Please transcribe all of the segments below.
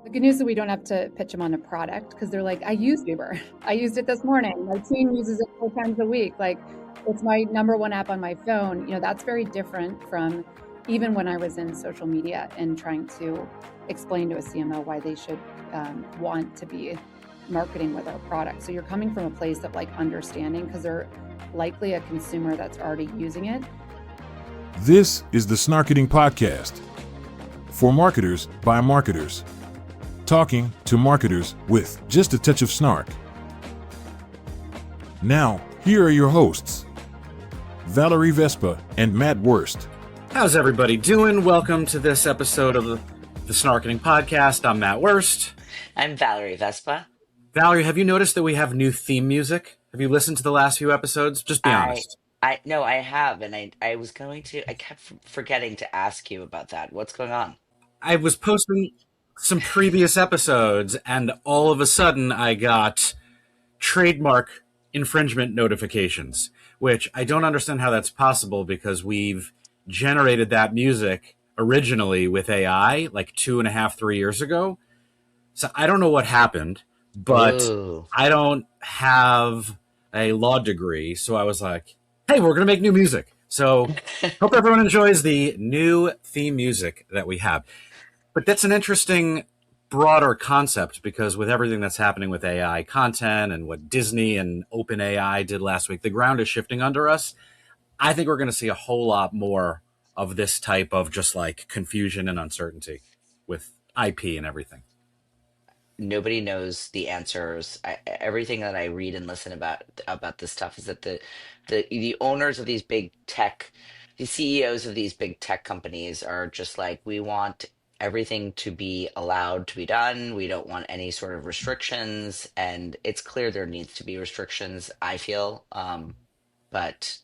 The good news is we don't have to pitch them on a product because they're like, I used Uber. I used it this morning. My team uses it 4 times a week. Like, it's my number one app on my phone. That's very different from even when I was in social media and trying to explain to a CMO why they should want to be marketing with our product. So you're coming from a place of like understanding because they're likely a consumer that's already using it. This is the Snarketing Podcast. For marketers, by marketers. Talking to marketers with just a touch of snark. Now, here are your hosts, Valerie Vespa and Matt Wurst. How's everybody doing? Welcome to this episode of the Snarketing Podcast. I'm Matt Wurst. I'm Valerie Vespa. Valerie, have you noticed that we have new theme music? Have you listened to the last few episodes? Just be honest. No, I have, and I kept forgetting to ask you about that. What's going on? I was posting some previous episodes, and all of a sudden I got trademark infringement notifications, which I don't understand how that's possible because we've generated that music originally with AI like 2.5, 3 years ago. So I don't know what happened, but Ooh. I don't have a law degree. So I was like, hey, we're going to make new music. So hope everyone enjoys the new theme music that we have. But that's an interesting, broader concept because with everything that's happening with AI content and what Disney and OpenAI did last week, the ground is shifting under us. I think we're going to see a whole lot more of this type of just like confusion and uncertainty with IP and everything. Nobody knows the answers. Everything that I read and listen about this stuff is that the owners of these big tech, the CEOs of these big tech companies are just like, we want everything to be allowed to be done. We don't want any sort of restrictions, and it's clear there needs to be restrictions, I feel. But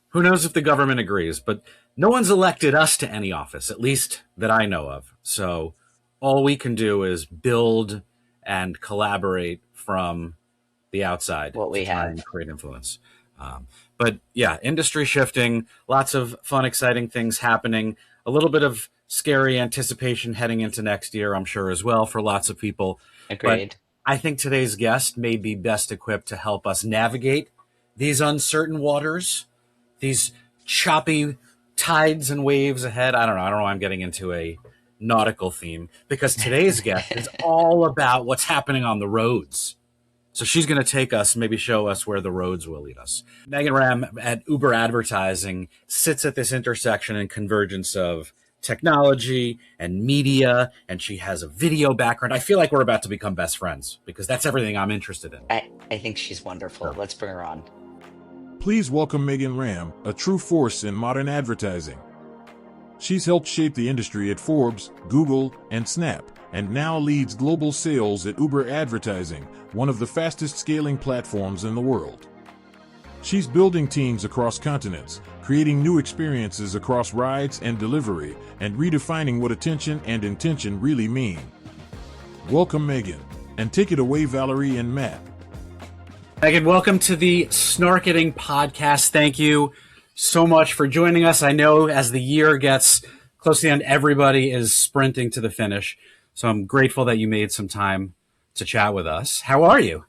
who knows if the government agrees? But no one's elected us to any office, at least that I know of. So all we can do is build and collaborate from the outside what we to try have. and create influence. But yeah, industry shifting, lots of fun, exciting things happening, a little bit of scary anticipation heading into next year, I'm sure, as well, for lots of people. Agreed. But I think today's guest may be best equipped to help us navigate these uncertain waters, these choppy tides and waves ahead. I don't know why I'm getting into a nautical theme, because today's guest is all about what's happening on the roads. So she's going to take us, maybe show us where the roads will lead us. Megan Ramm at Uber Advertising sits at this intersection and convergence of technology and media, and she has a video background. I feel like we're about to become best friends because that's everything I'm interested in. I think she's wonderful. Let's bring her on. Please welcome Megan Ramm, a true force in modern advertising. She's helped shape the industry at Forbes, Google, and Snap, and now leads global sales at Uber Advertising, one of the fastest scaling platforms in the world. She's building teams across continents, creating new experiences across rides and delivery, and redefining what attention and intention really mean. Welcome, Megan, and take it away, Valerie and Matt. Megan, welcome to the Snarketing Podcast. Thank you so much for joining us. I know as the year gets close to the end, everybody is sprinting to the finish. So I'm grateful that you made some time to chat with us. How are you?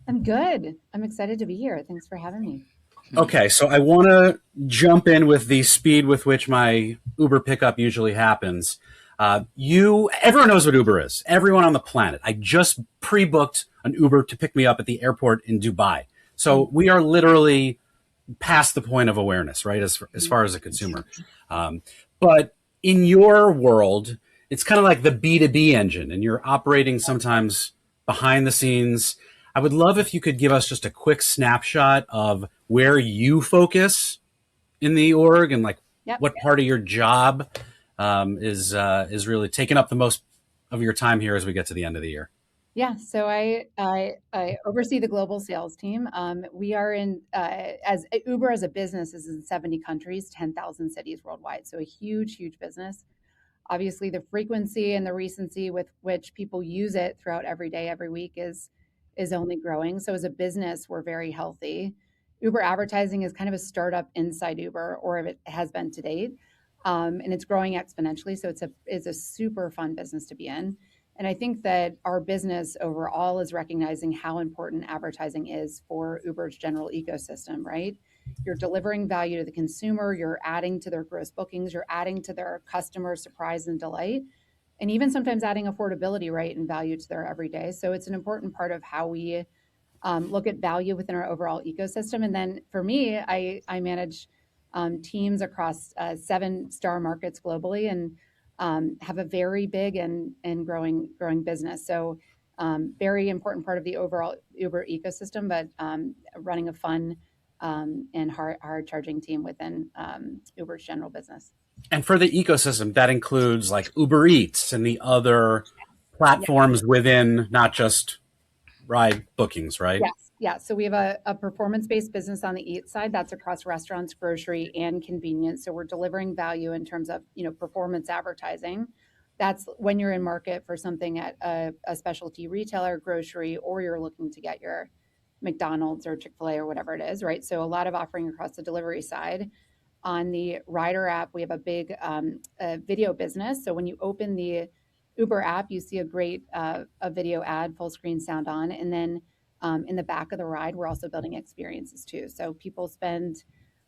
I'm good. I'm excited to be here. Thanks for having me. Okay, so I want to jump in with the speed with which my Uber pickup usually happens. Everyone knows what Uber is. Everyone on the planet. I just pre-booked an Uber to pick me up at the airport in Dubai. So we are literally past the point of awareness, right, as far as a consumer. But in your world, it's kind of like the B2B engine, and you're operating sometimes behind the scenes. I would love if you could give us just a quick snapshot of where you focus in the org and like what part of your job is really taking up the most of your time here as we get to the end of the year. Yeah, so I oversee the global sales team. We are as Uber as a business is in 70 countries, 10,000 cities worldwide. So a huge, huge business. Obviously, the frequency and the recency with which people use it throughout every day, every week is only growing. So as a business, we're very healthy. Uber Advertising is kind of a startup inside Uber, or it has been to date, and it's growing exponentially. So it's a super fun business to be in. And I think that our business overall is recognizing how important advertising is for Uber's general ecosystem, right? You're delivering value to the consumer, you're adding to their gross bookings, you're adding to their customer surprise and delight, and even sometimes adding affordability, right, and value to their everyday. So it's an important part of how we look at value within our overall ecosystem. And then for me, I manage teams across 7-star markets globally, and have a very big and growing business. So very important part of the overall Uber ecosystem, but running a fun and hard charging team within Uber's general business. And for the ecosystem, that includes like Uber Eats and the other platforms within not just ride bookings, right? Yes. Yeah. So we have a performance-based business on the Eat side that's across restaurants, grocery, and convenience. So we're delivering value in terms of, performance advertising. That's when you're in market for something at a specialty retailer, grocery, or you're looking to get your McDonald's or Chick-fil-A or whatever it is, right? So a lot of offering across the delivery side. On the Rider app, we have a big video business. So when you open the Uber app, you see a great a video ad, full screen sound on. And then in the back of the ride, we're also building experiences too. So people spend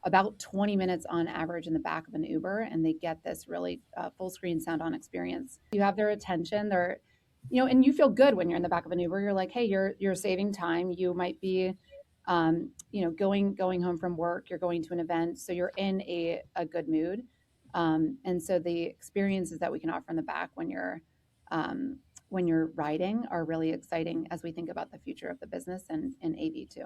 about 20 minutes on average in the back of an Uber, and they get this really full screen sound on experience. You have their attention, and you feel good when you're in the back of an Uber. You're like, hey, you're saving time. You might be, going home from work. You're going to an event, so you're in a good mood. And so the experiences that we can offer in the back when you're riding are really exciting as we think about the future of the business and AV too.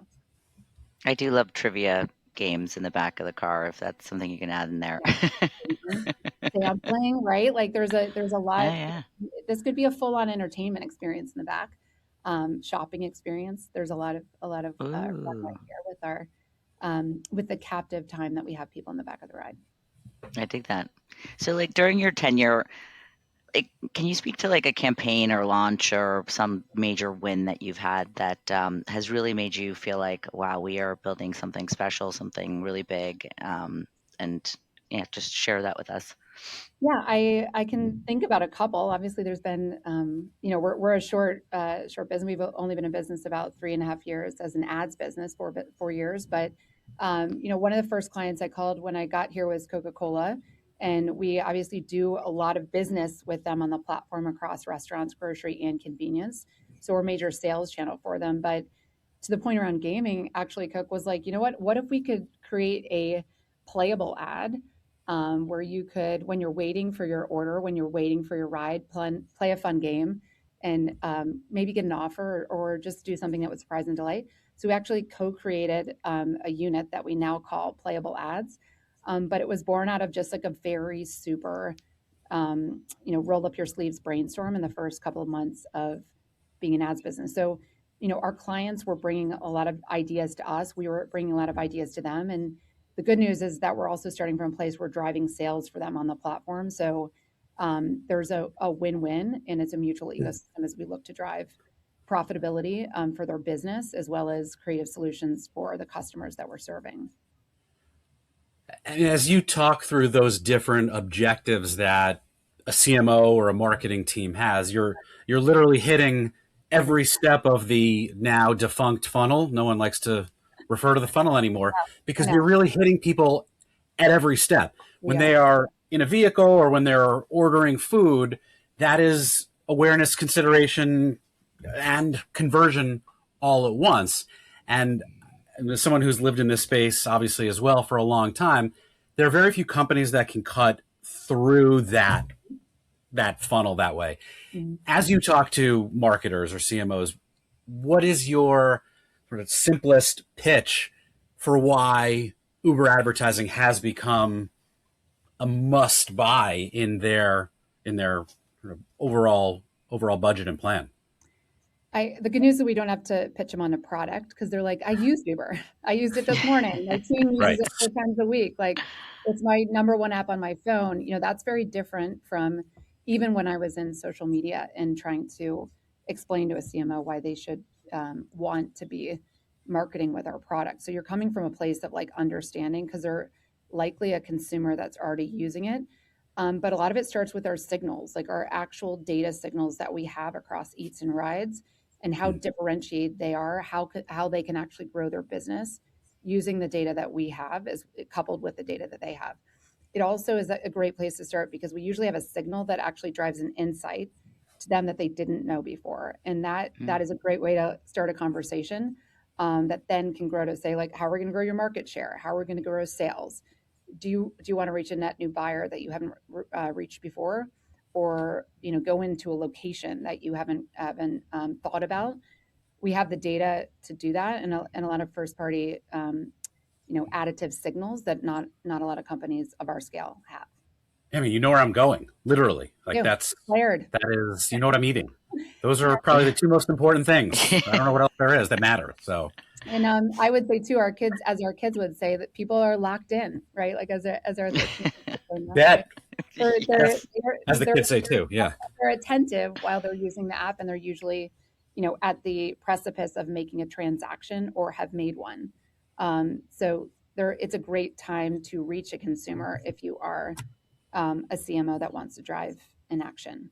I do love trivia games in the back of the car, if that's something you can add in there. Sampling, right? Like there's a lot. Yeah. This could be a full-on entertainment experience in the back, shopping experience. There's a lot of fun right here with our with the captive time that we have people in the back of the ride. I dig that. So like during your tenure, can you speak to like a campaign or launch or some major win that you've had that has really made you feel like, wow, we are building something special, something really big, and just share that with us. Yeah, I can think about a couple. Obviously, there's been, we're a short business. We've only been in business about 3.5 years as an ads business, 4 years. But, one of the first clients I called when I got here was Coca-Cola. And we obviously do a lot of business with them on the platform across restaurants, grocery, and convenience. So we're a major sales channel for them. But to the point around gaming, actually, Coke was like, you know what if we could create a playable ad where you could, when you're waiting for your order, when you're waiting for your ride, play a fun game and maybe get an offer or just do something that would surprise and delight. So we actually co-created a unit that we now call Playable Ads. But it was born out of just like a very super, roll up your sleeves brainstorm in the first couple of months of being an ads business. So, our clients were bringing a lot of ideas to us. We were bringing a lot of ideas to them. And the good news is that we're also starting from a place where driving sales for them on the platform. So there's a win-win, and it's a mutual ecosystem as we look to drive profitability for their business as well as creative solutions for the customers that we're serving. And as you talk through those different objectives that a CMO or a marketing team has, you're literally hitting every step of the now defunct funnel. No one likes to refer to the funnel anymore because you're really hitting people at every step. When they are in a vehicle or when they're ordering food, that is awareness, consideration, and conversion all at once. And as someone who's lived in this space, obviously, as well for a long time, there are very few companies that can cut through that funnel that way. Mm-hmm. As you talk to marketers or CMOs, what is your sort of simplest pitch for why Uber advertising has become a must buy in their sort of overall budget and plan? The good news is we don't have to pitch them on a product because they're like, I used Uber. I used it this morning. My team uses it 4 times a week. Like it's my number one app on my phone. That's very different from even when I was in social media and trying to explain to a CMO why they should want to be marketing with our product. So you're coming from a place of like understanding because they're likely a consumer that's already using it. But a lot of it starts with our signals, like our actual data signals that we have across eats and rides, and how differentiated they are, how they can actually grow their business using the data that we have as coupled with the data that they have. It also is a great place to start because we usually have a signal that actually drives an insight to them that they didn't know before. And that is a great way to start a conversation that then can grow to say, like, how are we going to grow your market share? How are we going to grow sales? Do you want to reach a net new buyer that you haven't reached before, or go into a location that you haven't thought about? We have the data to do that, and a lot of first party additive signals that not a lot of companies of our scale have. I mean, you know where I'm going, literally. Like Yeah, that is, you know what I'm eating. Those are probably the two most important things. I don't know what else there is that matter. So, and I would say too, our kids would say, that people are locked in, right? Like as our that, they're, as the kids say too, yeah. They're attentive while they're using the app, and they're usually, at the precipice of making a transaction or have made one. So it's a great time to reach a consumer if you are a CMO that wants to drive an action.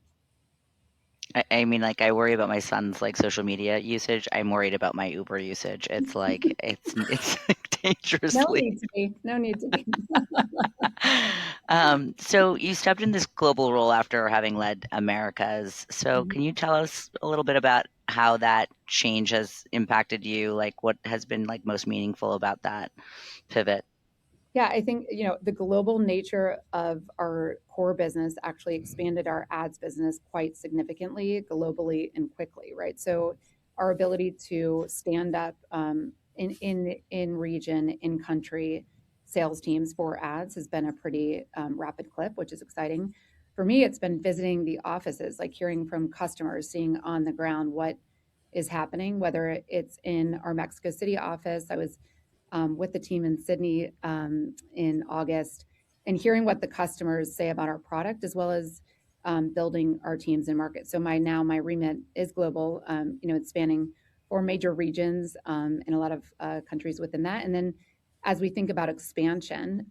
I mean, like, I worry about my son's like social media usage. I'm worried about my Uber usage. It's like it's dangerously. No need to be. So you stepped in this global role after having led Americas. So can you tell us a little bit about how that change has impacted you? Like, what has been like most meaningful about that pivot? Yeah, I think, the global nature of our core business actually expanded our ads business quite significantly, globally and quickly, right? So our ability to stand up in region, in country sales teams for ads has been a pretty rapid clip, which is exciting. For me, it's been visiting the offices, like hearing from customers, seeing on the ground what is happening, whether it's in our Mexico City office. I was with the team in Sydney in August, and hearing what the customers say about our product, as well as building our teams in market. So my remit is global. It's spanning 4 major regions and a lot of countries within that. And then as we think about expansion,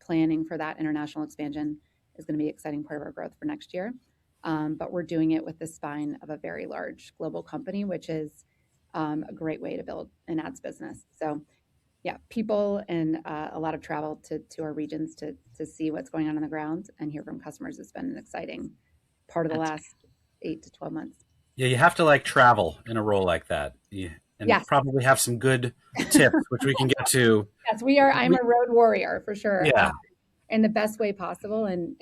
planning for that international expansion is going to be an exciting part of our growth for next year. But we're doing it with the spine of a very large global company, which is a great way to build an ads business. So yeah, people and a lot of travel to our regions to see what's going on the ground and hear from customers has been an exciting part of the last 8 to 12 months. Yeah, you have to like travel in a role like that. And yes. Probably have some good tips, which we can get to. Yes, we are. I'm a road warrior for sure. Yeah. In the best way possible. And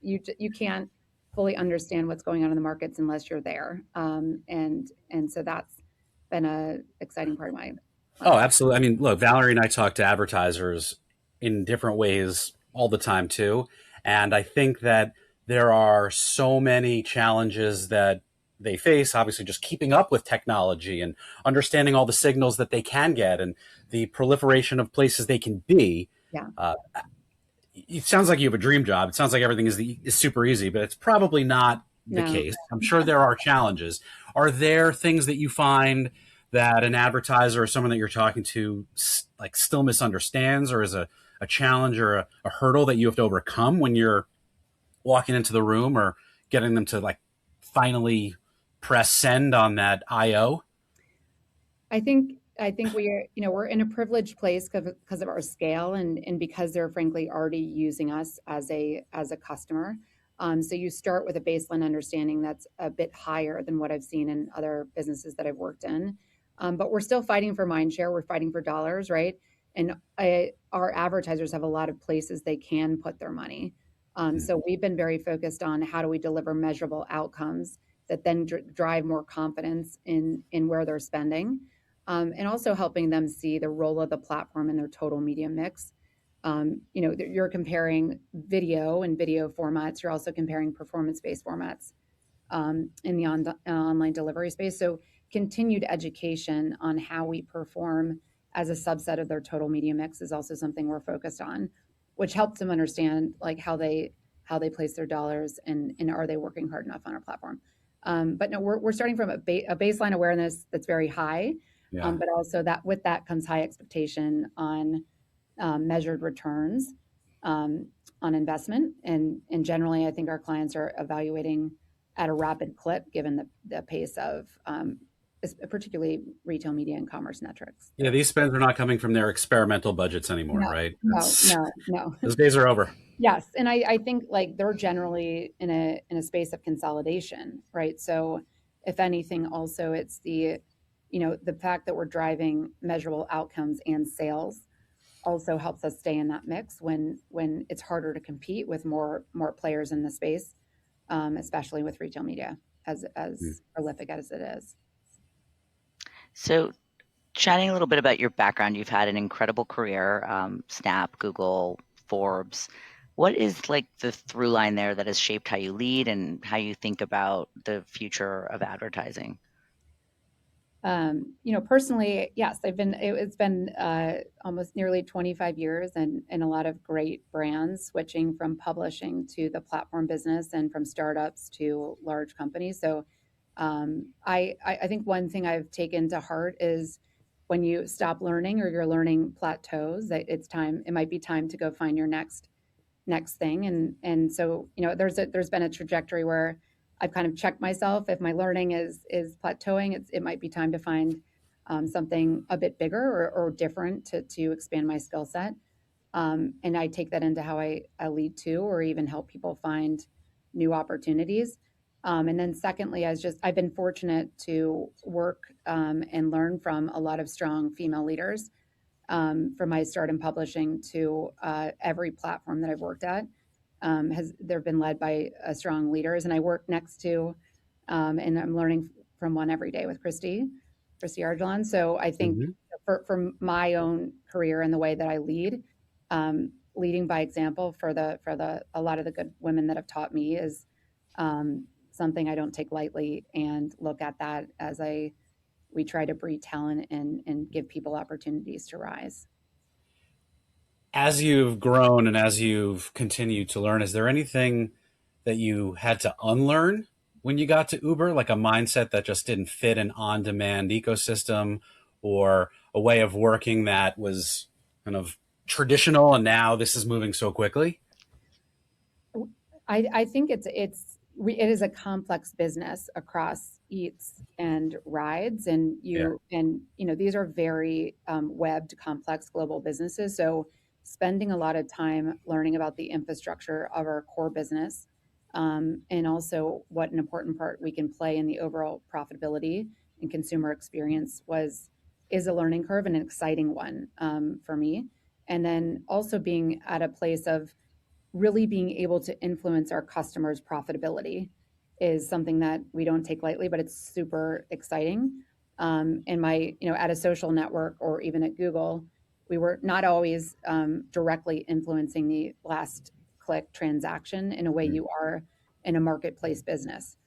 you can't fully understand what's going on in the markets unless you're there. And so that's been a exciting part of my life. Oh, absolutely. I mean, look, Valerie and I talk to advertisers in different ways all the time too. And I think that there are so many challenges that they face, obviously just keeping up with technology and understanding all the signals that they can get and the proliferation of places they can be. Yeah. It sounds like you have a dream job. It sounds like everything is super easy, but it's probably not the case. I'm sure there are challenges. Are there things that you find that an advertiser or someone that you're talking to like still misunderstands, or is a challenge or a hurdle that you have to overcome when you're walking into the room or getting them to like finally press send on that IO? I think we're in a privileged place because of our scale and because they're frankly already using us as a customer. So you start with a baseline understanding that's a bit higher than what I've seen in other businesses that I've worked in. But we're still fighting for mind share. We're fighting for dollars, right? And our advertisers have a lot of places they can put their money. So we've been very focused on how do we deliver measurable outcomes that then drive more confidence in where they're spending, and also helping them see the role of the platform in their total media mix. You're comparing video and video formats. You're also comparing performance-based formats in the online delivery space. So continued education on how we perform as a subset of their total media mix is also something we're focused on, which helps them understand like how they place their dollars and are they working hard enough on our platform. But no, we're starting from a baseline awareness that's very high, but also that with that comes high expectation on measured returns on on investment. And generally, I think our clients are evaluating at a rapid clip given the pace of particularly retail media and commerce metrics. Yeah, these spends are not coming from their experimental budgets anymore, No, right? no. Those days are over. Yes, and I think like they're generally in a space of consolidation, right? So if anything, also it's the fact that we're driving measurable outcomes and sales also helps us stay in that mix when it's harder to compete with more players in the space, especially with retail media as prolific as it is. So, chatting a little bit about your background, you've had an incredible career, Snap, Google, Forbes. What is like the through line there that has shaped how you lead and how you think about the future of advertising? Personally, yes, it's been almost nearly 25 years and a lot of great brands switching from publishing to the platform business and from startups to large companies. So I think one thing I've taken to heart is when you stop learning or you're learning plateaus, that it might be time to go find your next thing. And so, there's been a trajectory where I've kind of checked myself. If my learning is plateauing, it might be time to find something a bit bigger or different to expand my skill set. And I take that into how I lead too, or even help people find new opportunities. And then secondly, I've been fortunate to work and learn from a lot of strong female leaders. From my start in publishing to every platform that I've worked at, they've been led by strong leaders. And I work next to, and I'm learning from one every day with Christy Argelon. So I think for my own career and the way that I lead, leading by example for a lot of the good women that have taught me is something I don't take lightly, and look at that as we try to breed talent and give people opportunities to rise. As you've grown and as you've continued to learn, is there anything that you had to unlearn when you got to Uber, like a mindset that just didn't fit an on-demand ecosystem, or a way of working that was kind of traditional and now this is moving so quickly? I think it is a complex business across eats and rides, and these are very webbed, complex global businesses. So spending a lot of time learning about the infrastructure of our core business, and also what an important part we can play in the overall profitability and consumer experience is a learning curve and an exciting one for me. And then also being at a place of really being able to influence our customers' profitability is something that we don't take lightly, but it's super exciting. At a social network or even at Google, we were not always directly influencing the last click transaction in a way you are in a marketplace business.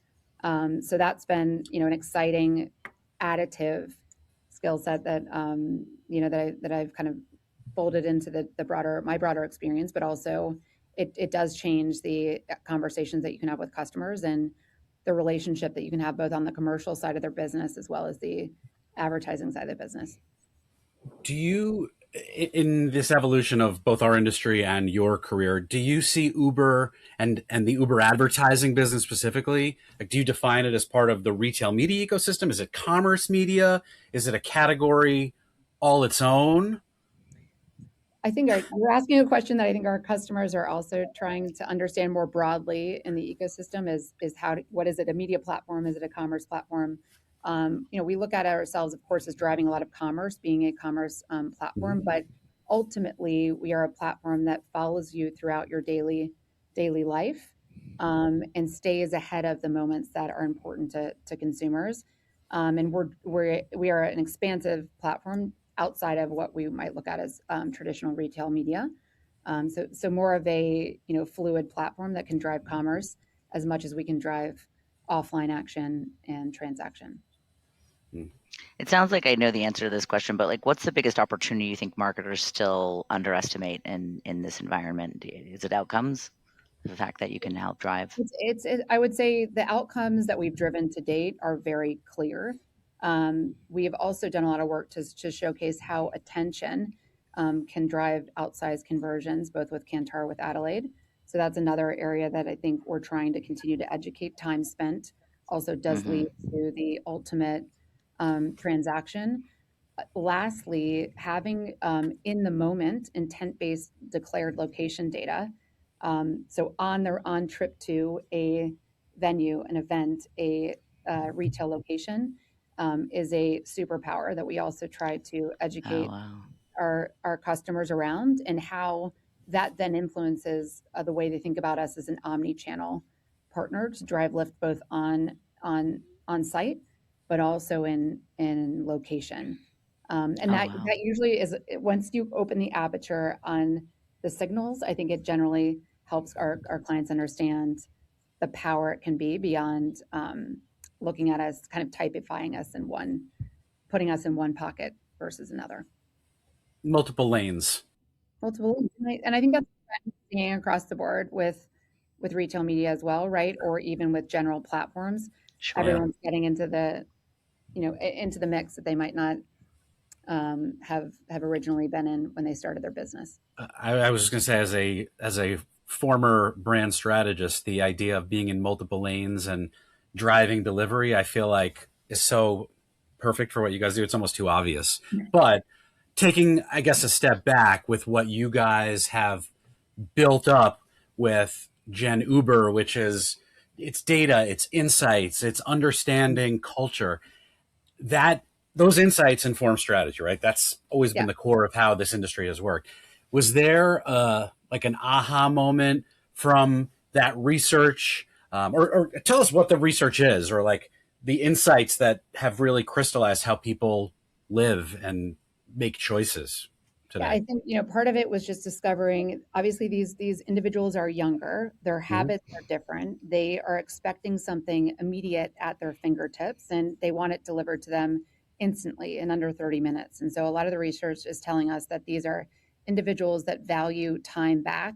So that's been, an exciting additive skill set that, that I've kind of folded into my broader experience, but also it does change the conversations that you can have with customers and the relationship that you can have both on the commercial side of their business as well as the advertising side of the business. Do you, in this evolution of both our industry and your career, do you see Uber and the Uber advertising business specifically? Like, do you define it as part of the retail media ecosystem? Is it commerce media? Is it a category all its own? I think you're asking a question that I think our customers are also trying to understand more broadly in the ecosystem is what is it, a media platform? Is it a commerce platform? We look at ourselves, of course, as driving a lot of commerce, being a commerce platform, but ultimately we are a platform that follows you throughout your daily life and stays ahead of the moments that are important to consumers. And we are an expansive platform outside of what we might look at as traditional retail media. So more of a fluid platform that can drive commerce as much as we can drive offline action and transaction. It sounds like I know the answer to this question, but like, what's the biggest opportunity you think marketers still underestimate in this environment? Is it outcomes? The fact that you can help drive? I would say the outcomes that we've driven to date are very clear. We have also done a lot of work to showcase how attention can drive outsized conversions, both with Kantar, with Adelaide. So that's another area that I think we're trying to continue to educate. Time spent also does Mm-hmm. lead to the ultimate transaction. Lastly, having in the moment intent-based declared location data. So on trip to a venue, an event, a retail location is a superpower that we also try to Oh, educate wow. our customers around, and how that then influences the way they think about us as an omni-channel partner to drive lift both on site, but also in location. And Oh, that wow. usually is, once you open the aperture on the signals, I think it generally helps our clients understand the power it can be beyond looking at us, kind of typifying us in one, putting us in one pocket versus another. Multiple lanes. Multiple links. And I think that's what I'm seeing across the board with retail media as well, right? Or even with general platforms. Sure. Everyone's getting into the, into the mix that they might not have originally been in when they started their business. I was just going to say, as a former brand strategist, the idea of being in multiple lanes and driving delivery, I feel like is so perfect for what you guys do. It's almost too obvious. But taking, I guess, a step back with what you guys have built up with Gen Uber, which is it's data, it's insights, it's understanding culture. That those insights inform strategy, right? That's always been Yeah. the core of how this industry has worked. Was there like an aha moment from that research, or tell us what the research is, or like the insights that have really crystallized how people live and make choices Yeah, today? I think, part of it was just discovering, obviously these individuals are younger, their Mhm. habits are different. They are expecting something immediate at their fingertips, and they want it delivered to them instantly in under 30 minutes. And so a lot of the research is telling us that these are individuals that value time back.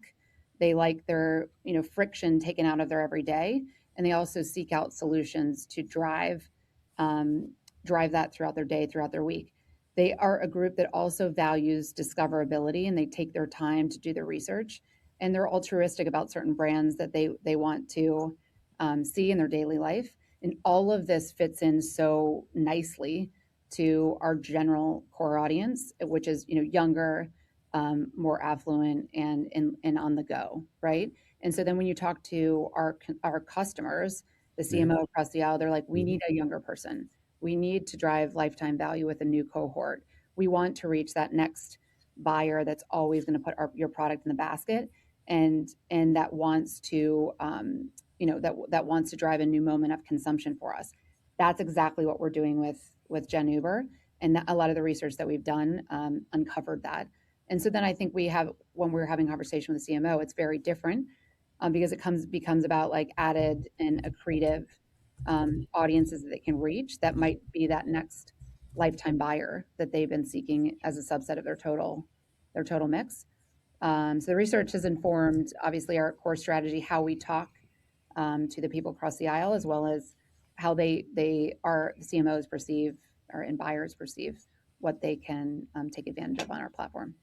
They like their, friction taken out of their everyday, and they also seek out solutions to drive that throughout their day, throughout their week. They are a group that also values discoverability, and they take their time to do their research, and they're altruistic about certain brands that they want to see in their daily life. And all of this fits in so nicely to our general core audience, which is, younger, more affluent, and on the go, right? And so then when you talk to our customers, the Mhm. CMO across the aisle, they're like, we need a younger person. We need to drive lifetime value with a new cohort. We want to reach that next buyer that's always going to put your product in the basket, and that wants to that wants to drive a new moment of consumption for us. That's exactly what we're doing with Gen Uber, and a lot of the research that we've done uncovered that. And so then I think when we're having a conversation with the CMO, it's very different, because becomes about like added and accretive audiences that they can reach that might be that next lifetime buyer that they've been seeking as a subset of their total mix. So the research has informed, obviously, our core strategy, how we talk to the people across the aisle, as well as how the CMOs perceive, and buyers perceive what they can take advantage of on our platform.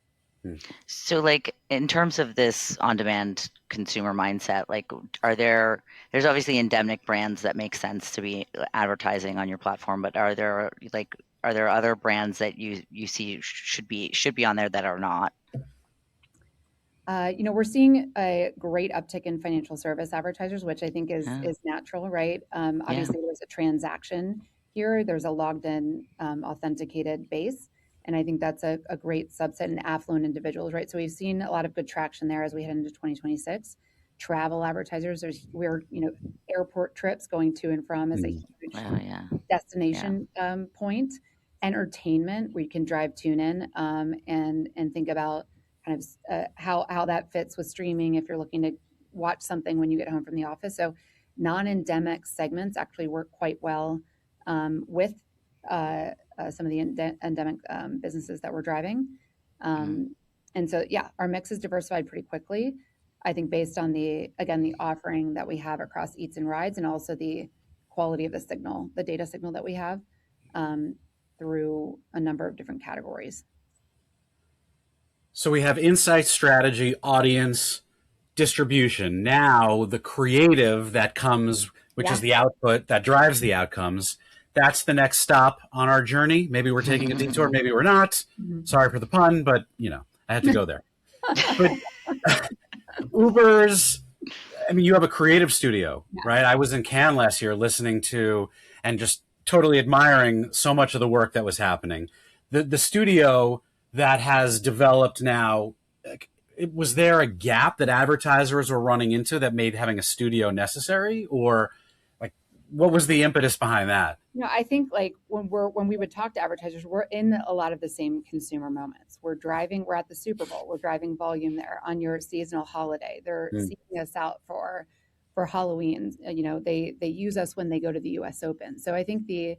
So, like, in terms of this on-demand consumer mindset, like, there's obviously endemic brands that make sense to be advertising on your platform, but are there other brands that you see should be on there that are not? We're seeing a great uptick in financial service advertisers, which I think is Yeah. is natural, right? Yeah. Obviously, there's a transaction here. There's a logged in, authenticated base, and I think that's a great subset in affluent individuals, right? So we've seen a lot of good traction there as we head into 2026. Travel advertisers, airport trips going to and from is a Mhm. huge Oh, yeah. destination point. Entertainment, where you can drive tune in, and think about kind of how that fits with streaming if you're looking to watch something when you get home from the office. So non-endemic segments actually work quite well with some of the endemic businesses that we're driving. And so, yeah, our mix is diversified pretty quickly. I think based on the offering that we have across Eats and Rides, and also the quality of the data signal that we have um, through a number of different categories. So we have insight, strategy, audience, distribution. Now the creative that comes, which is the output that drives the outcomes, that's the next stop on our journey. Maybe we're taking a detour, maybe we're not. Sorry for the pun, but I had to go there. But Uber's, I mean, you have a creative studio, right? I was in Cannes last year listening to and just totally admiring so much of the work that was happening. The studio that has developed now, was there a gap that advertisers were running into that made having a studio necessary, or like what was the impetus behind that? I think like when we would talk to advertisers, we're in a lot of the same consumer moments. We're at the Super Bowl, we're driving volume there on your seasonal holiday. They're seeking us out for Halloween. They use us when they go to the US Open. So I think the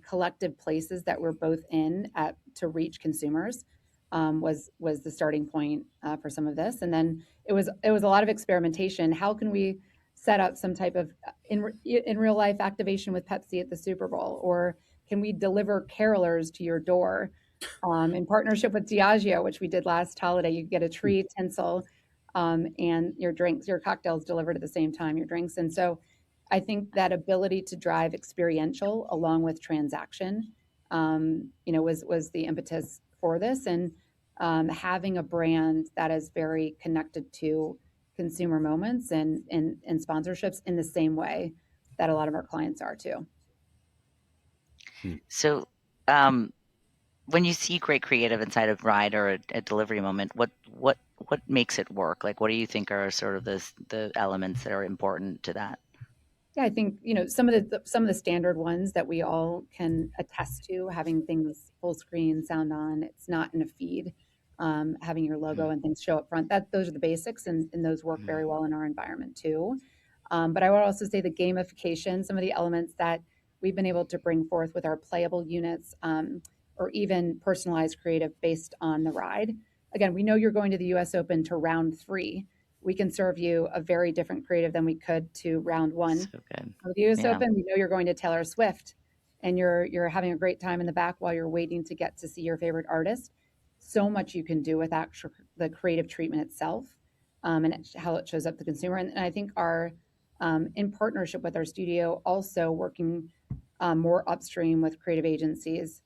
collective places that we're both in to reach consumers was the starting point for some of this. And then it was a lot of experimentation. How can we set up some type of in real life activation with Pepsi at the Super Bowl, or can we deliver carolers to your door in partnership with Diageo, which we did last holiday? You get a tree, tinsel, and your cocktails delivered at the same time, your drinks. And so I think that ability to drive experiential along with transaction, was the impetus for this, and having a brand that is very connected to consumer moments and sponsorships in the same way that a lot of our clients are too. So when you see great creative inside of ride or a delivery moment, what makes it work? Like, what do you think are sort of the elements that are important to that? Yeah, I think, some of the standard ones that we all can attest to, having things full screen, sound on, it's not in a feed, having your logo and things show up front. Those are the basics, and those work very well in our environment too. But I would also say the gamification, some of the elements that we've been able to bring forth with our playable units, or even personalized creative based on the ride. Again, we know you're going to the US Open to round 3. We can serve you a very different creative than we could to round 1. So good. With the US Open, we know you're going to Taylor Swift, and you're having a great time in the back while you're waiting to get to see your favorite artist. So much you can do with the creative treatment itself, and how it shows up to the consumer. And I think our in partnership with our studio, also working more upstream with creative agencies,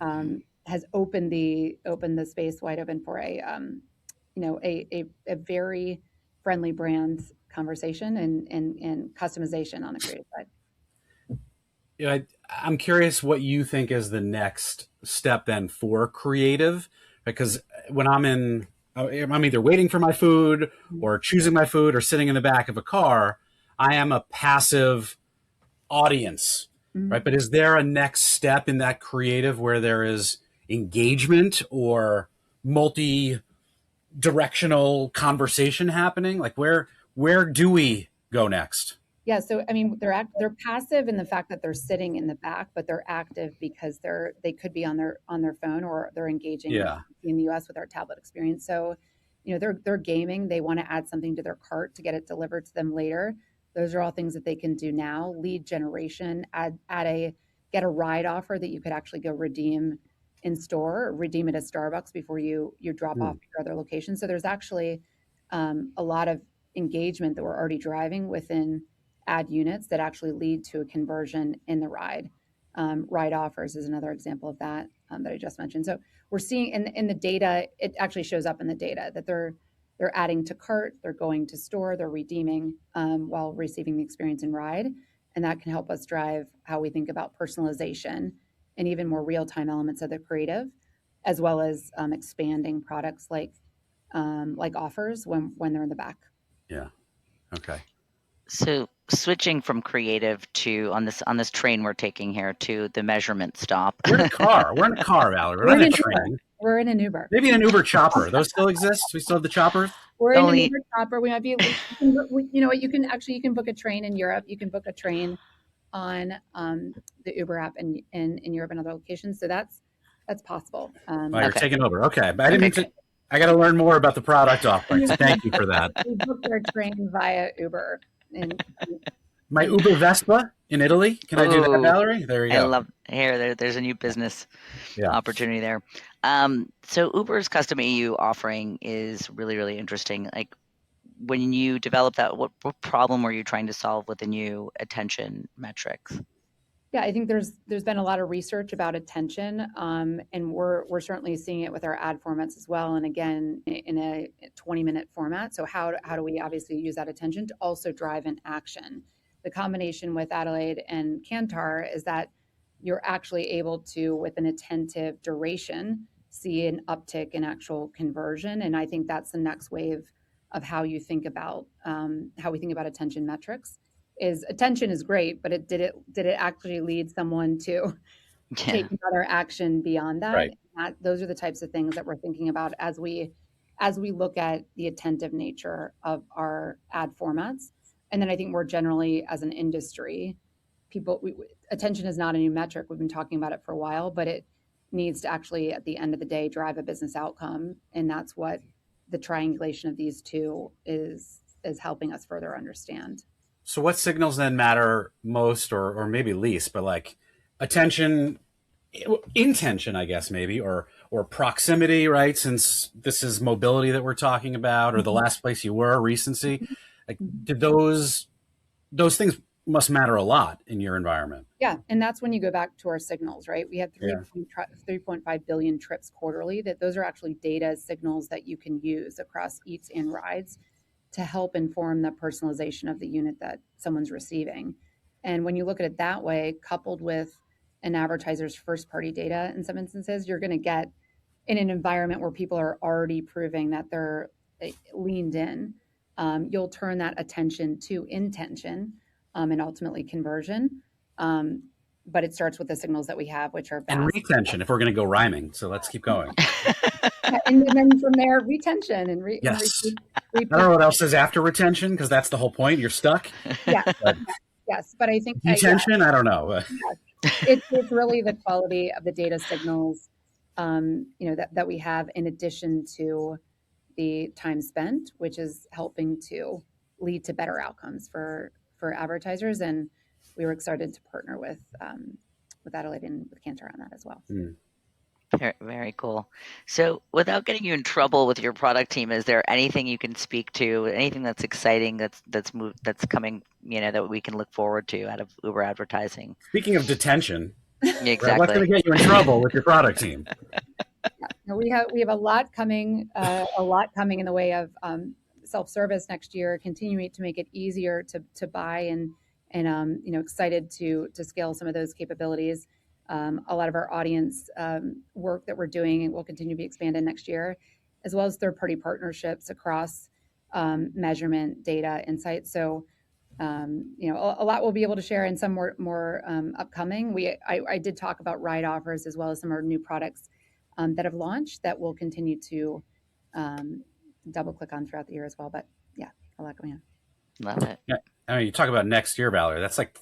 has opened the space wide open for a very friendly brand conversation and customization on the creative side. I'm curious what you think is the next step then for creative, because when I'm either waiting for my food or choosing my food or sitting in the back of a car, I am a passive audience, right? But is there a next step in that creative where there is engagement or multi-directional conversation happening? Like where do we go next? Yeah, so I mean, they're passive in the fact that they're sitting in the back, but they're active because they could be on their phone, or they're engaging in the US with our tablet experience. So, they're gaming. They want to add something to their cart to get it delivered to them later. Those are all things that they can do now. Lead generation, get a ride offer that you could actually go redeem in store, or redeem it at Starbucks before you drop off your other location. So there's actually a lot of engagement that we're already driving within ad units that actually lead to a conversion in the ride. Ride offers is another example of that that I just mentioned. So we're seeing in the data, it actually shows up in the data that they're adding to cart, they're going to store, they're redeeming while receiving the experience in ride. And that can help us drive how we think about personalization and even more real-time elements of the creative, as well as expanding products like offers when they're in the back. Yeah. Okay. So switching from creative to on this train we're taking here to the measurement stop. We're in a car, Valerie. We're not in a train. We're in an Uber. Maybe an Uber chopper. Those still exist? We still have the choppers? We're in an Uber chopper. We might be, you know what, you can book a train in Europe. You can book a train on the Uber app in Europe and other locations. So that's possible. You're taking over. Okay. But I got to learn more about the product offerings. Thank you for that. We booked our train via Uber. And My Uber Vespa in Italy. Can I do that, Ooh, Valerie? There you I go. love there's a new business Yeah. opportunity there. So Uber's custom AU offering is really, really interesting. Like when you develop that, what problem were you trying to solve with the new attention metrics? Yeah, I think there's been a lot of research about attention, and we're certainly seeing it with our ad formats as well. And again, in a 20-minute format. So how do we obviously use that attention to also drive an action? The combination with Adelaide and Kantar is that you're actually able to, with an attentive duration, see an uptick in actual conversion. And I think that's the next wave of how you think about how we think about attention metrics. Is attention is great, but did it actually lead someone to take another action beyond that? Right. Those are the types of things that we're thinking about as we look at the attentive nature of our ad formats. And then I think more generally as an industry, attention is not a new metric. We've been talking about it for a while, but it needs to actually, at the end of the day, drive a business outcome. And that's what the triangulation of these two is helping us further understand. So what signals then matter most or maybe least, but like attention, intention, I guess, maybe, or proximity, right? Since this is mobility that we're talking about, or the last place you were, recency. Like, did those things must matter a lot in your environment? Yeah, and that's when you go back to our signals, right? We have 3.5 billion trips quarterly. Those are actually data signals that you can use across eats and rides to help inform the personalization of the unit that someone's receiving. And when you look at it that way, coupled with an advertiser's first-party data, in some instances, you're going to get in an environment where people are already proving that they're leaned in. You'll turn that attention to intention and ultimately conversion. But it starts with the signals that we have, which are vast. And retention, if we're going to go rhyming. So let's keep going. And then from there, retention and yes. I don't know what else is after retention, because that's the whole point. You're stuck. Yeah. Yes, but I think detention. I don't know. It's really the quality of the data signals, that we have, in addition to the time spent, which is helping to lead to better outcomes for advertisers. And we were excited to partner with Adelaide and with Kantar on that as well. Very, very cool. So without getting you in trouble with your product team, is there anything you can speak to, anything that's exciting that's coming, that we can look forward to out of Uber advertising? Speaking of detention, exactly. What's going to get you in trouble with your product team? Yeah. No, we have a lot coming in the way of self-service next year, continuing to make it easier to buy and excited to scale some of those capabilities. A lot of our audience work that we're doing will continue to be expanded next year, as well as third-party partnerships across measurement, data, insights. So, a lot we'll be able to share, and some more upcoming. I did talk about ride offers, as well as some of our new products that have launched that we'll continue to double click on throughout the year as well. But yeah, a lot going on. Love it. Yeah, I mean, you talk about next year, Valerie. That's like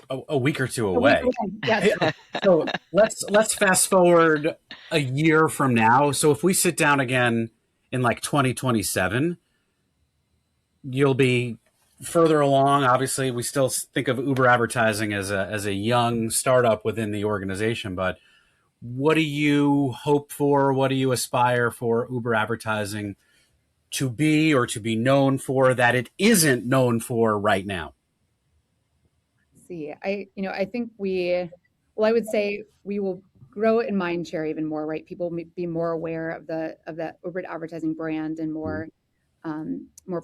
a week or two away. Yes. So let's fast forward a year from now. So if we sit down again in like 2027, you'll be further along. Obviously, we still think of Uber advertising as a young startup within the organization, but what do you hope for? What do you aspire for Uber advertising to be, or to be known for, that it isn't known for right now? I think I would say we will grow in mind share even more, right? People may be more aware of the Uber advertising brand, and more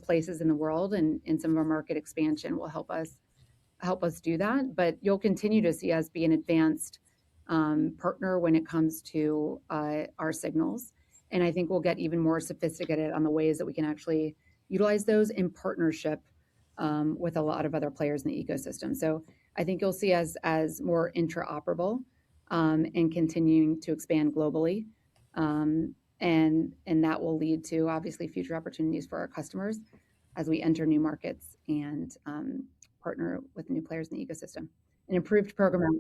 places in the world, and some of our market expansion will help us do that. But you'll continue to see us be an advanced partner when it comes to our signals. And I think we'll get even more sophisticated on the ways that we can actually utilize those in partnership with a lot of other players in the ecosystem. So I think you'll see us as more interoperable and continuing to expand globally. And that will lead to, obviously, future opportunities for our customers as we enter new markets and partner with new players in the ecosystem. An improved program.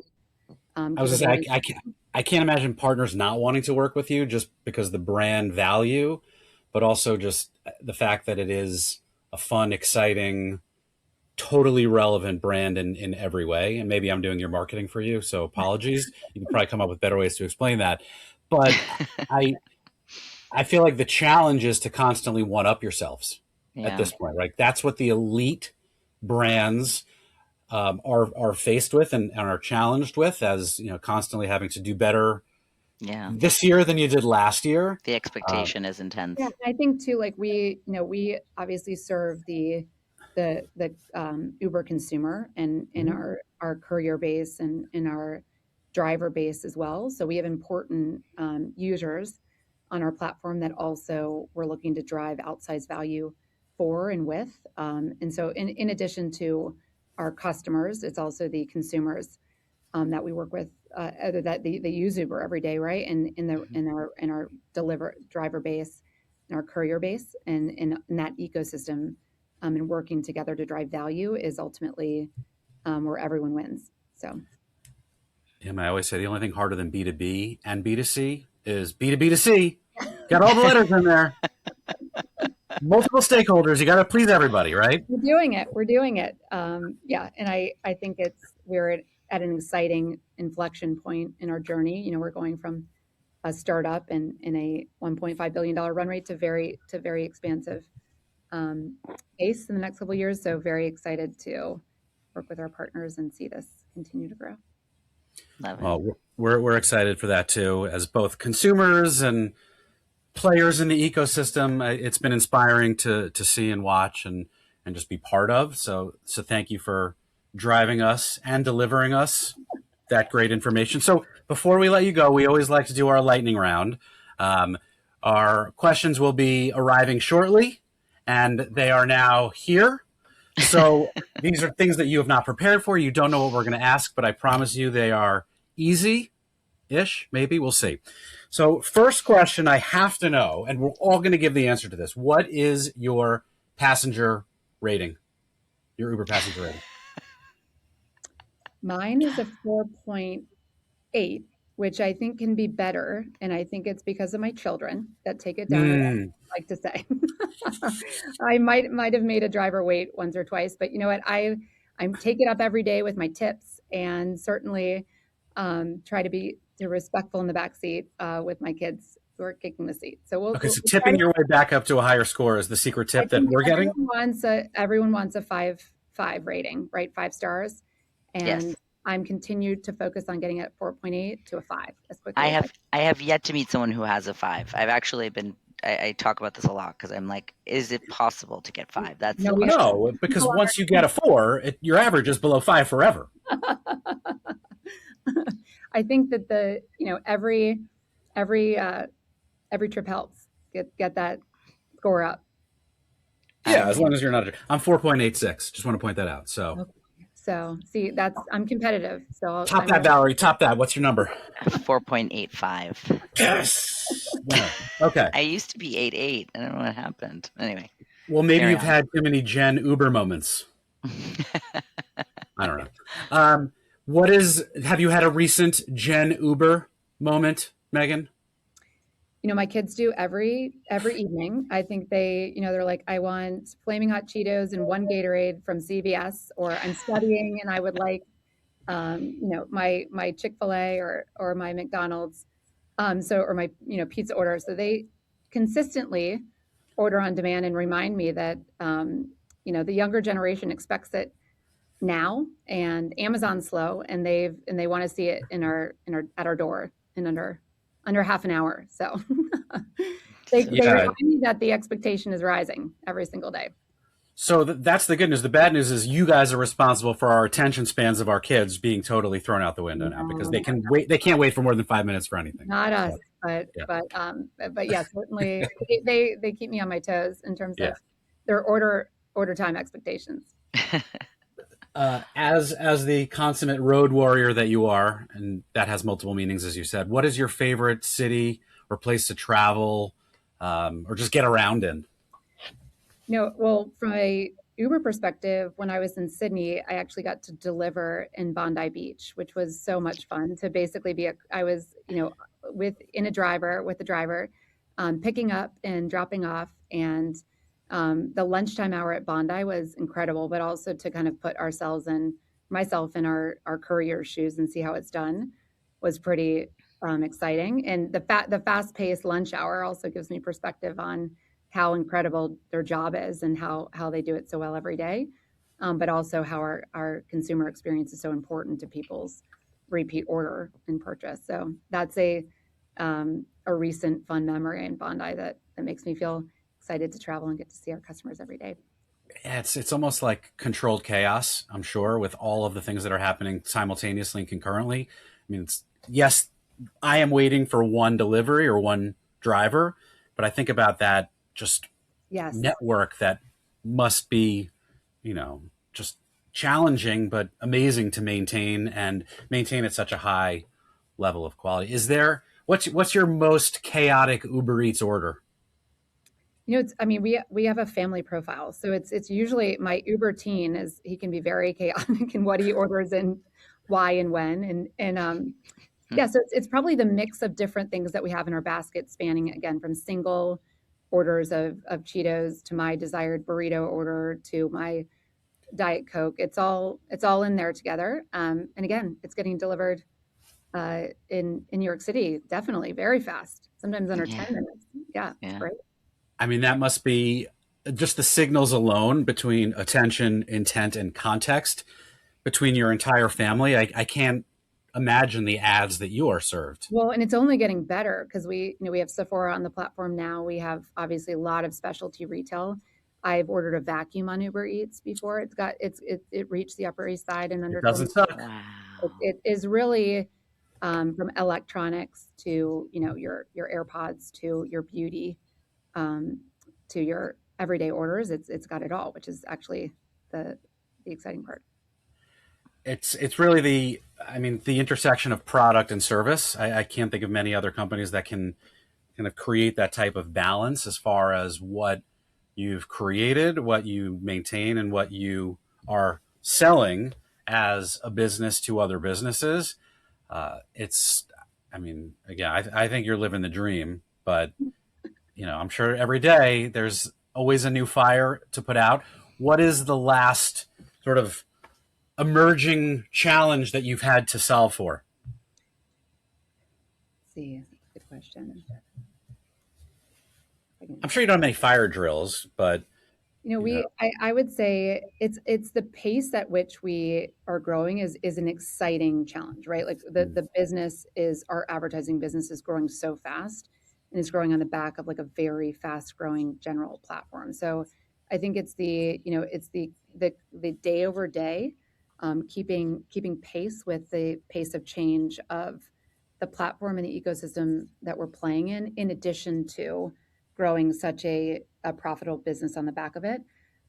I can't imagine partners not wanting to work with you, just because the brand value, but also just the fact that it is a fun, exciting totally relevant brand in every way. And maybe I'm doing your marketing for you, so apologies. You can probably come up with better ways to explain that. But I feel like the challenge is to constantly one up yourselves at this point, right? That's what the elite brands are faced with and are challenged with, as constantly having to do better this year than you did last year. The expectation is intense. Yeah, I think too, like we obviously serve the Uber consumer and in our courier base and in our driver base as well. So we have important users on our platform that also we're looking to drive outsized value for and with. And so in addition to our customers, it's also the consumers that we work with, that they use Uber every day, right? And in our driver base, in our courier base, and in that ecosystem, and working together to drive value is ultimately where everyone wins. So, yeah, I always say the only thing harder than B2B and B2C is B2B2C. Got all the letters in there. Multiple stakeholders. You got to please everybody, right? We're doing it. Yeah, and I think we're at an exciting inflection point in our journey. We're going from a startup and in a $1.5 billion run rate to very expansive pace in the next couple of years. So very excited to work with our partners and see this continue to grow. Well, we're excited for that too, as both consumers and players in the ecosystem. It's been inspiring to see and watch and just be part of. So thank you for driving us and delivering us that great information. So before we let you go, we always like to do our lightning round. Our questions will be arriving shortly, and they are now here. So these are things that you have not prepared for. You don't know what we're going to ask, but I promise you they are easy-ish, maybe. We'll see. So first question I have to know, and we're all going to give the answer to this. What is your passenger rating? Your Uber passenger rating? Mine is a 4.8, which I think can be better. And I think it's because of my children that take it down, I like to say. I might have made a driver wait once or twice, but you know what? I take it up every day with my tips, and certainly try to be respectful in the back seat with my kids who are kicking the seat. So so tipping your way back up to a higher score is the secret tip that we're getting. Everyone wants a 5 rating, right? 5 stars. And yes. I'm continued to focus on getting it 4.8 to a 5 as quickly. I have yet to meet someone who has a 5. I've actually been. I talk about this a lot because I'm like, is it possible to get 5? That's no, because once you get a 4, your average is below 5 forever. I think that every trip helps get that score up. Yeah, as long as you're not. I'm 4.86. Just want to point that out. So. Okay. So see, I'm competitive. So top that, Valerie. Top that. What's your number? 4.85. Yes. Okay. I used to be 8.8. I don't know what happened. Anyway. Well, maybe you've had too many Gen Uber moments. I don't know. Have you had a recent Gen Uber moment, Megan? My kids do every evening. I think they're like, I want flaming hot Cheetos and 1 Gatorade from CVS, or I'm studying and I would like, my Chick-fil-A or my McDonald's, or my, pizza order. So they consistently order on demand and remind me that, the younger generation expects it now, and Amazon's slow, and they want to see it at our door in under half an hour. So they remind me that the expectation is rising every single day. So that's the good news. The bad news is you guys are responsible for our attention spans of our kids being totally thrown out the window now, because they can't wait for more than 5 minutes for anything. Not us, but yeah, certainly they keep me on my toes in terms of their order time expectations. As the consummate road warrior that you are, and that has multiple meanings, as you said, what is your favorite city or place to travel, or just get around in? Well, from a Uber perspective, when I was in Sydney, I actually got to deliver in Bondi Beach, which was so much fun to basically I was, with the driver, picking up and dropping off, and The lunchtime hour at Bondi was incredible, but also to kind of put myself in our courier's shoes and see how it's done was pretty exciting. And the fast-paced lunch hour also gives me perspective on how incredible their job is and how they do it so well every day, but also how our consumer experience is so important to people's repeat order and purchase. So that's a recent fun memory in Bondi that makes me feel excited to travel and get to see our customers every day. It's almost like controlled chaos, I'm sure, with all of the things that are happening simultaneously and concurrently. I mean, yes, I am waiting for one delivery or one driver, but I think about that just network that must be, just challenging, but amazing to maintain and maintain at such a high level of quality. What's your most chaotic Uber Eats order? We have a family profile, so it's usually my Uber teen he can be very chaotic in what he orders and why and when, so it's probably the mix of different things that we have in our basket, spanning again from single orders of Cheetos to my desired burrito order to my Diet Coke. It's all in there together, and again, it's getting delivered in New York City, definitely very fast, sometimes under 10 minutes. It's great. I mean, that must be just the signals alone between attention, intent, and context between your entire family. I can't imagine the ads that you are served. Well, and it's only getting better because we have Sephora on the platform now. We have obviously a lot of specialty retail. I've ordered a vacuum on Uber Eats before. It reached the Upper East Side in under. It doesn't suck. Wow. It is really from electronics to your AirPods to your beauty. To your everyday orders, it's got it all, which is actually the exciting part. It's really the intersection of product and service. I can't think of many other companies that can kind of create that type of balance as far as what you've created, what you maintain, and what you are selling as a business to other businesses. I think you're living the dream, but I'm sure every day there's always a new fire to put out. What is the last sort of emerging challenge that you've had to solve for? Let's see, good question. I'm sure you don't have many fire drills, but I would say it's the pace at which we are growing is an exciting challenge, right? Like the business our advertising business is growing so fast. And it's growing on the back of like a very fast growing general platform. So I think it's the day over day, keeping pace with the pace of change of the platform and the ecosystem that we're playing in addition to growing such a profitable business on the back of it.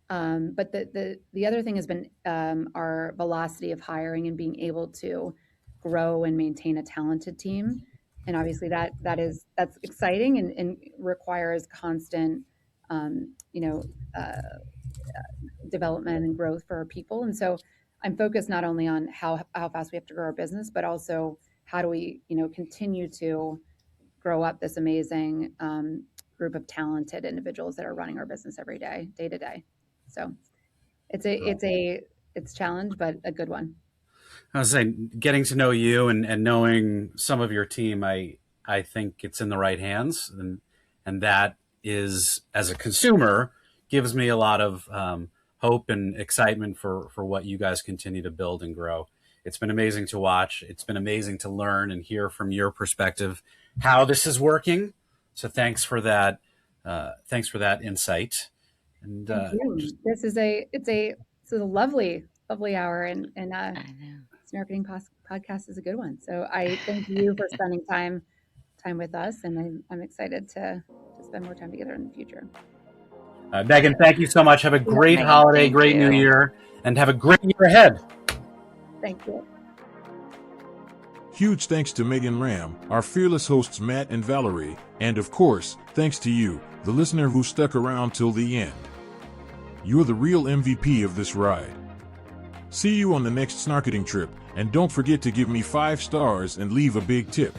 But the other thing has been our velocity of hiring and being able to grow and maintain a talented team. And obviously that's exciting and requires constant, development and growth for our people. And so I'm focused not only on how fast we have to grow our business, but also how do we, continue to grow up this amazing group of talented individuals that are running our business every day to day. So it's a challenge, but a good one. I was saying, getting to know you and knowing some of your team, I think it's in the right hands, and that is, as a consumer, gives me a lot of hope and excitement for what you guys continue to build and grow. It's been amazing to watch. It's been amazing to learn and hear from your perspective how this is working. So thanks for that. Thanks for that insight. And this is a lovely hour, and Snarketing Podcast is a good one. So I thank you for spending time with us, and I'm excited to spend more time together in the future. Megan, thank you so much. Have a great holiday, great New Year, and have a great year ahead. Thank you. Huge thanks to Megan Ramm, our fearless hosts Matt and Valerie, and of course, thanks to you, the listener who stuck around till the end. You're the real MVP of this ride. See you on the next Snarketing trip, and don't forget to give me 5 stars and leave a big tip.